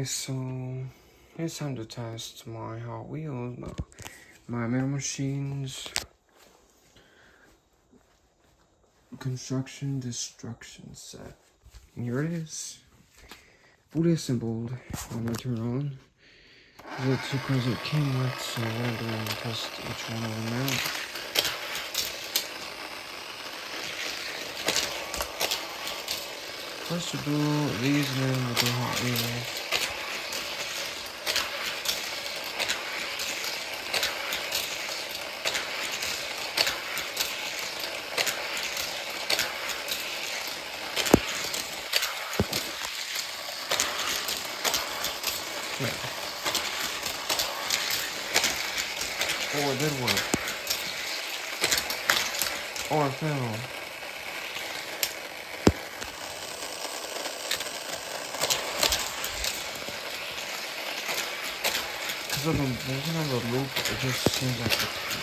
So it's time to test my Hot Wheels, my metal machines, construction destruction set. Here it is, fully assembled. I'm gonna turn it on. The two cars it came with, so what I'm doing is test each one of them out. First we'll do these, and then we'll do Hot Wheels. Wait. Oh, it did work. Oh, it fell. Because of the movement of the loop, it just seems like